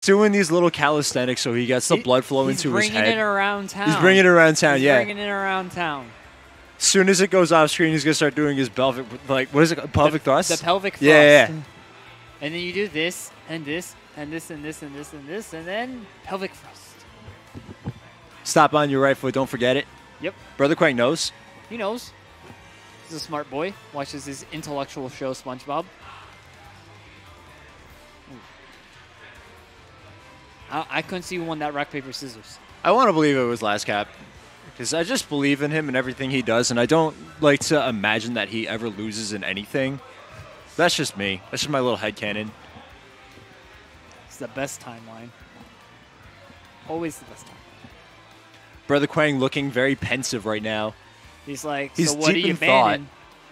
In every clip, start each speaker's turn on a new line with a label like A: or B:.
A: doing these little calisthenics so he gets the blood flow into his head.
B: He's bringing it around town.
A: He's bringing it around town, yeah.
B: Bringing it around town.
A: As soon as it goes off screen, he's going to start doing his pelvic, like, what is it, pelvic thrust?
B: The pelvic thrust.
A: Yeah.
B: And then you do this, and this, and this, and this, and this, and this, and then pelvic thrust.
A: Stop on your right foot, don't forget it.
B: Yep.
A: Brother Quang knows.
B: He knows. He's a smart boy. Watches his intellectual show, SpongeBob. I couldn't see who won that rock, paper, scissors.
A: I want to believe it was Lazkap, because I just believe in him and everything he does, and I don't like to imagine that he ever loses in anything. That's just me. That's just my little headcanon.
B: It's the best timeline. Always the best timeline.
A: Brother Quang looking very pensive right now.
B: He's like,
A: He's
B: so what are
A: deep
B: you
A: in thought.
B: banning?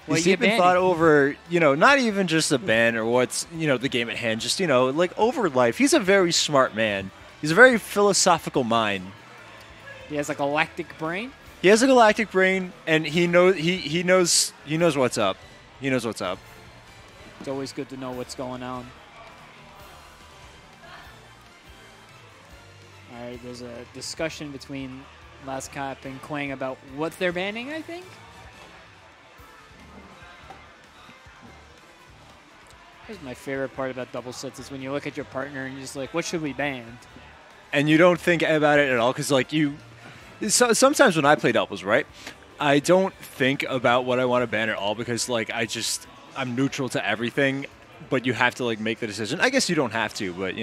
B: What
A: He's
B: are you
A: deep in
B: banning?
A: thought over, not even just a ban or what's, the game at hand, just, like over life. He's a very smart man. He's a very philosophical mind.
B: He has a galactic brain.
A: He has a galactic brain, and he knows what's up. He knows what's up.
B: It's always good to know what's going on. All right, there's a discussion between Lazkap and Quang about what they're banning, I think. Here's my favorite part about double sets is when you look at your partner and you're just like, what should we ban?
A: And you don't think about it at all, because sometimes when I play doubles, right, I don't think about what I want to ban at all, because I'm neutral to everything, but you have to make the decision. I guess you don't have to, but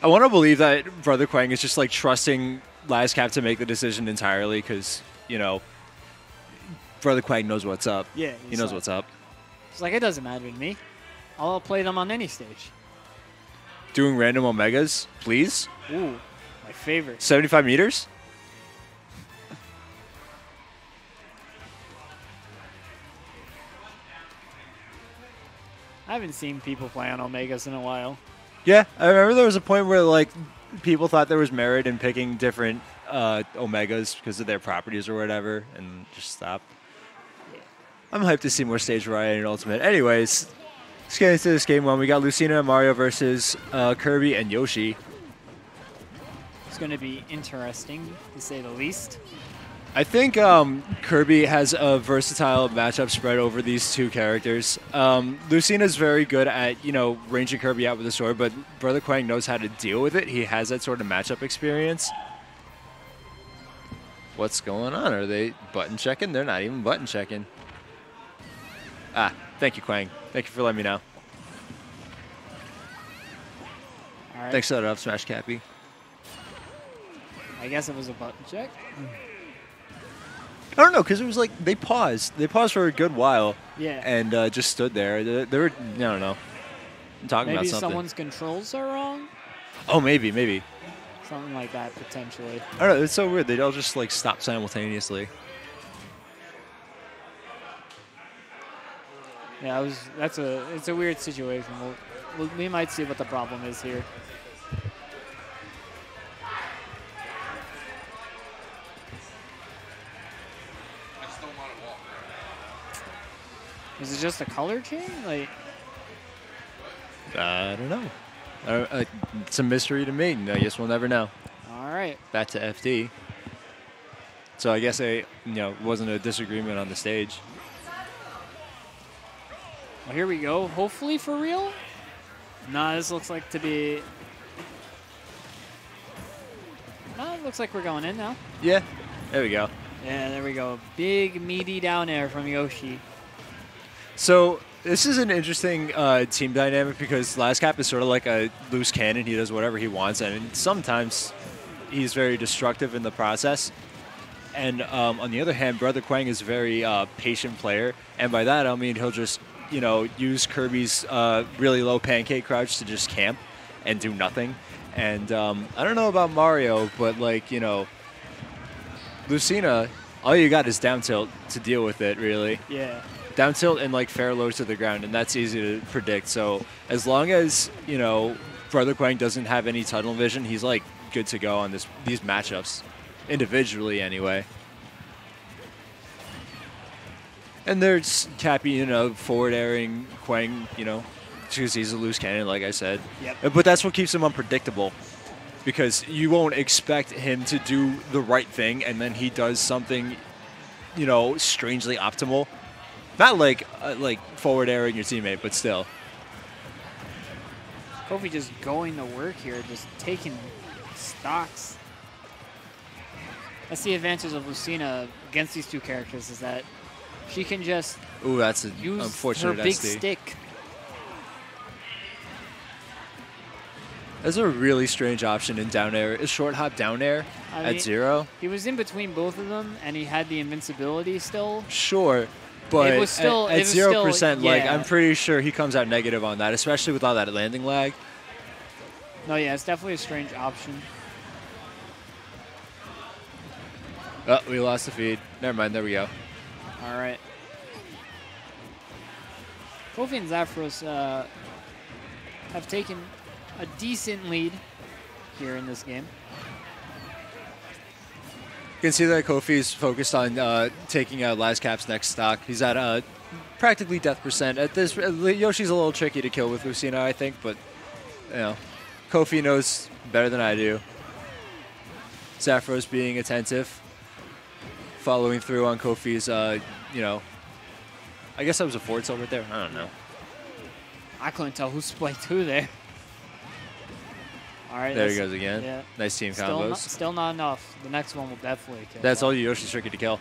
A: I want to believe that Brother Quang is just trusting Lazkap to make the decision entirely, because Brother Quang knows what's up.
B: Yeah,
A: he knows what's up.
B: It's like, it doesn't matter to me. I'll play them on any stage.
A: Doing random omegas, please.
B: Ooh, my favorite.
A: 75 meters.
B: I haven't seen people play on Omegas in a while.
A: Yeah, I remember there was a point where people thought there was merit in picking different Omegas because of their properties or whatever, and just stopped. I'm hyped to see more stage variety in Ultimate. Anyways, let's get into this game one. We got Lucina and Mario versus Kirby and Yoshi.
B: It's going to be interesting, to say the least.
A: I think Kirby has a versatile matchup spread over these two characters. Lucina's very good at, ranging Kirby out with a sword, but Brother Quang knows how to deal with it. He has that sort of matchup experience. What's going on? Are they button checking? They're not even button checking. Ah, thank you, Quang. Thank you for letting me know.
B: All right.
A: Thanks for that up smash, Cappy.
B: I guess it was a button check.
A: I don't know, because it was they paused. They paused for a good while.
B: Yeah.
A: And just stood there. They were, I don't know, talking about something.
B: Maybe someone's controls are wrong?
A: Oh, maybe.
B: Something like that, potentially.
A: I don't know, it's so weird. They all just stop simultaneously.
B: Yeah, it's a weird situation. We might see what the problem is here. Is it just a color change?
A: I don't know. It's a mystery to me. I guess we'll never know.
B: All right.
A: Back to FD. So I guess wasn't a disagreement on the stage.
B: Well, here we go. Hopefully for real. Nah, this looks like to be. No, it looks like we're going in now.
A: Yeah. There we go.
B: Yeah, there we go. Big meaty down air from Yoshi.
A: So this is an interesting team dynamic, because Lazkap is sort of like a loose cannon. He does whatever he wants, and sometimes he's very destructive in the process. And on the other hand, Brother Quang is a very patient player, and by that I mean he'll just use Kirby's really low pancake crouch to just camp and do nothing. And I don't know about Mario, but Lucina, all you got is down tilt to deal with it, really.
B: Yeah.
A: Down tilt and fair low to the ground, and that's easy to predict. So as long as Brother Quang doesn't have any tunnel vision, he's good to go on these matchups, individually anyway. And there's Cappy, forward airing Quang, because he's a loose cannon, like I said.
B: Yep.
A: But that's what keeps him unpredictable, because you won't expect him to do the right thing, and then he does something, strangely optimal. Not like forward airing your teammate, but still.
B: Kofi just going to work here, just taking stocks. That's the advantage of Lucina against these two characters, is that she can just
A: that's an
B: use
A: unfortunate
B: her big
A: SD.
B: stick.
A: That's a really strange option in down air. Is short hop down air at 0?
B: He was in between both of them, and he had the invincibility still.
A: Sure, but
B: it was still,
A: at 0%,
B: yeah.
A: I'm pretty sure he comes out negative on that, especially with all that landing lag.
B: No, yeah, it's definitely a strange option.
A: Oh, we lost the feed. Never mind, there we go.
B: All right. Kofi and Zaphros have taken a decent lead here in this game.
A: You can see that Kofi's focused on taking out Lazkap's next stock. He's at practically death percent. At this, Yoshi's a little tricky to kill with Lucina, I think, but Kofi knows better than I do. Zaphros being attentive, following through on Kofi's, I guess that was a forward tilt right there. I don't know.
B: I couldn't tell who spiked who there. All right.
A: There he goes again.
B: Yeah.
A: Nice team
B: Still
A: combos.
B: still not enough. The next one will definitely kill.
A: That's all Yoshi's tricky to kill.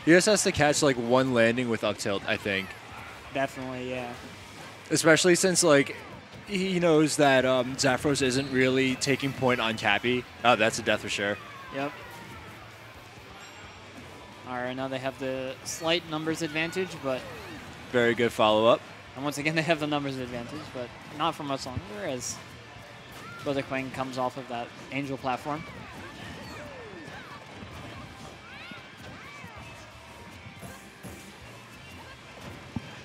A: He just has to catch like one landing with up tilt, I think.
B: Definitely, yeah.
A: Especially since he knows that Zaphros isn't really taking point on Cappy. Oh, that's a death for sure.
B: Yep. All right, now they have the slight numbers advantage, but...
A: Very good follow-up.
B: And once again, they have the numbers advantage, but not for much longer as Brother Quang comes off of that Angel platform.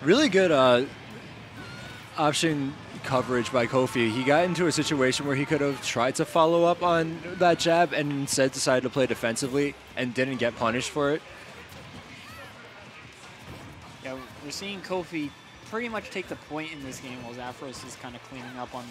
A: Really good option coverage by Kofi. He got into a situation where he could have tried to follow up on that jab and instead decided to play defensively and didn't get punished for it.
B: Yeah, we're seeing Kofi pretty much take the point in this game while Zaphros is kind of cleaning up on...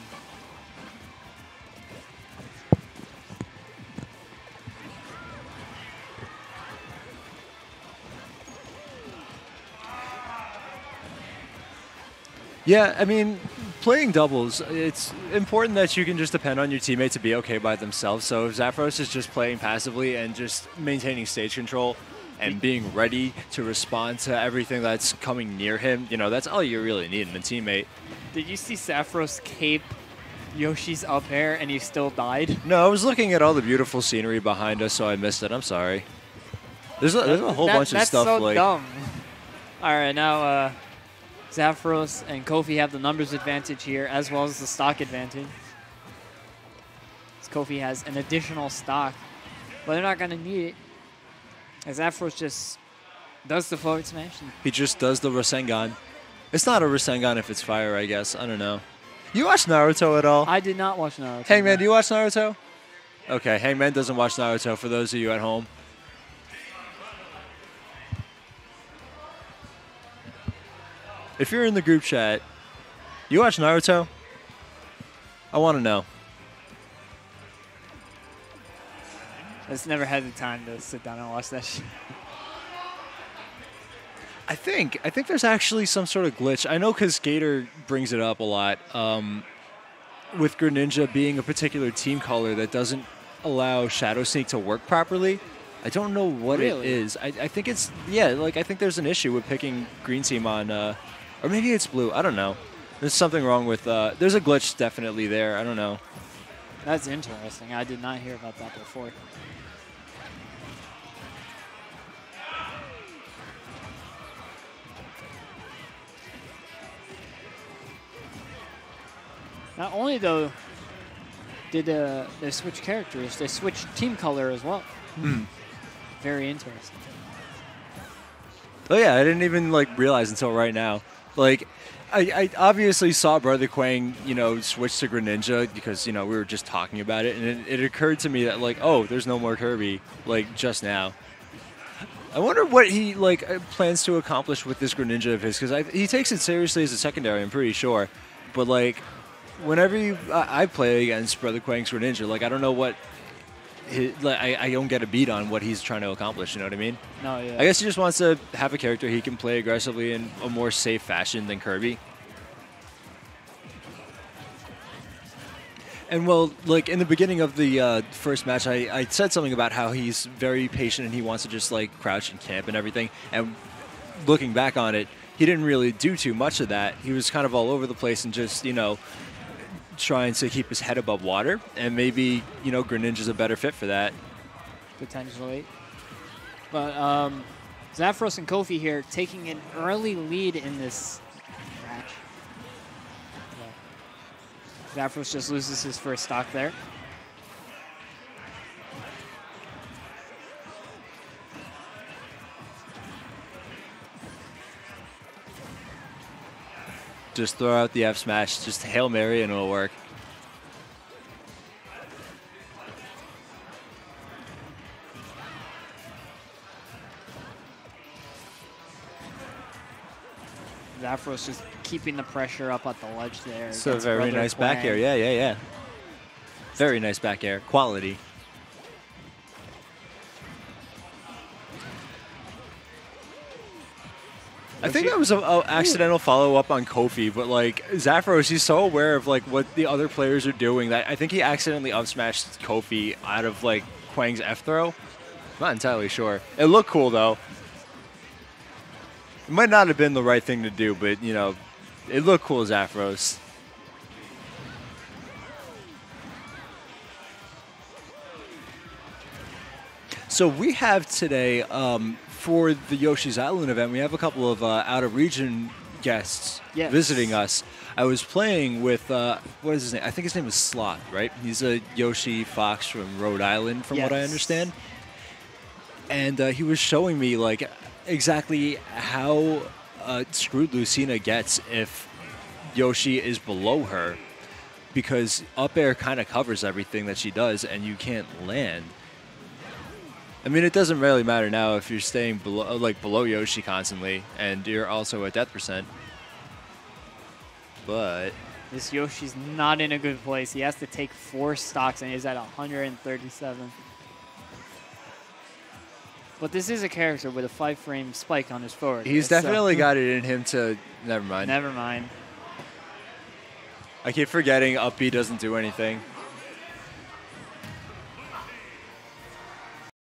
A: Yeah, I mean, playing doubles, it's important that you can just depend on your teammate to be okay by themselves. So if Zaphros is just playing passively and just maintaining stage control and being ready to respond to everything that's coming near him, that's all you really need in a teammate.
B: Did you see Zaphros cape Yoshi's up air and he still died?
A: No, I was looking at all the beautiful scenery behind us, so I missed it. I'm sorry. There's a whole bunch of stuff.
B: That's so dumb. All right, now Zaphros and Kofi have the numbers advantage here, as well as the stock advantage. As Kofi has an additional stock, but they're not going to need it. As Zaphros just does the forward smash.
A: He just does the Rasengan. It's not a Rasengan if it's fire, I guess. I don't know. You watch Naruto at all?
B: I did not watch Naruto.
A: Hangman, do you watch Naruto? Okay, Hangman doesn't watch Naruto, for those of you at home. If you're in the group chat, you watch Naruto? I want to know.
B: I just never had the time to sit down and watch that shit.
A: I think there's actually some sort of glitch. I know because Gator brings it up a lot. With Greninja being a particular team color that doesn't allow Shadow Sneak to work properly. I don't know what it is. I think it's, I think there's an issue with picking green team on, or maybe it's blue. I don't know. There's something wrong with, there's a glitch definitely there. I don't know.
B: That's interesting. I did not hear about that before. Not only, though, did they switch characters, they switched team color as well. Very interesting.
A: Oh, yeah, I didn't even, realize until right now. I obviously saw Brother Quang, switch to Greninja because, we were just talking about it. And it occurred to me that, oh, there's no more Kirby, just now. I wonder what he plans to accomplish with this Greninja of his, because he takes it seriously as a secondary, I'm pretty sure. But like, whenever I play against Brother Quang's Greninja, like I don't know what I don't get a beat on what he's trying to accomplish. You know what I mean?
B: No, yeah.
A: I guess he just wants to have a character he can play aggressively in a more safe fashion than Kirby. And well, like in the beginning of the first match, I said something about how he's very patient and he wants to just like crouch and camp and everything. And looking back on it, he didn't really do too much of that. He was kind of all over the place and just, you know, trying to keep his head above water. And maybe, you know, Greninja's a better fit for that.
B: Potentially. But Zaphros and Kofi here taking an early lead in this match. Zaphros just loses his first stock there.
A: Just throw out the F smash, just Hail Mary and it'll work.
B: Zaphros just keeping the pressure up at the ledge there.
A: So very nice back air. Yeah. Very nice back air. Quality. I think that was an accidental follow-up on Kofi, but like Zaphros, he's so aware of like what the other players are doing that I think he accidentally up-smashed Kofi out of like Quang's F throw. I'm not entirely sure. It looked cool though. It might not have been the right thing to do, but you know, it looked cool, Zaphros. So we have today, for the Yoshi's Island event, we have a couple of out-of-region guests visiting us. I was playing with, what is his name? I think his name is Sloth, right? He's a Yoshi Fox from Rhode Island, from what I understand. And he was showing me, like, exactly how screwed Lucina gets if Yoshi is below her, because up air kind of covers everything that she does, and you can't land. I mean, it doesn't really matter now if you're staying below Yoshi constantly, and you're also at death percent. But
B: this Yoshi's not in a good place. He has to take 4 stocks, and he's at 137. But this is a character with a 5-frame spike on his forward.
A: He's definitely got it in him to... Never mind.
B: Never mind.
A: I keep forgetting up B doesn't do anything.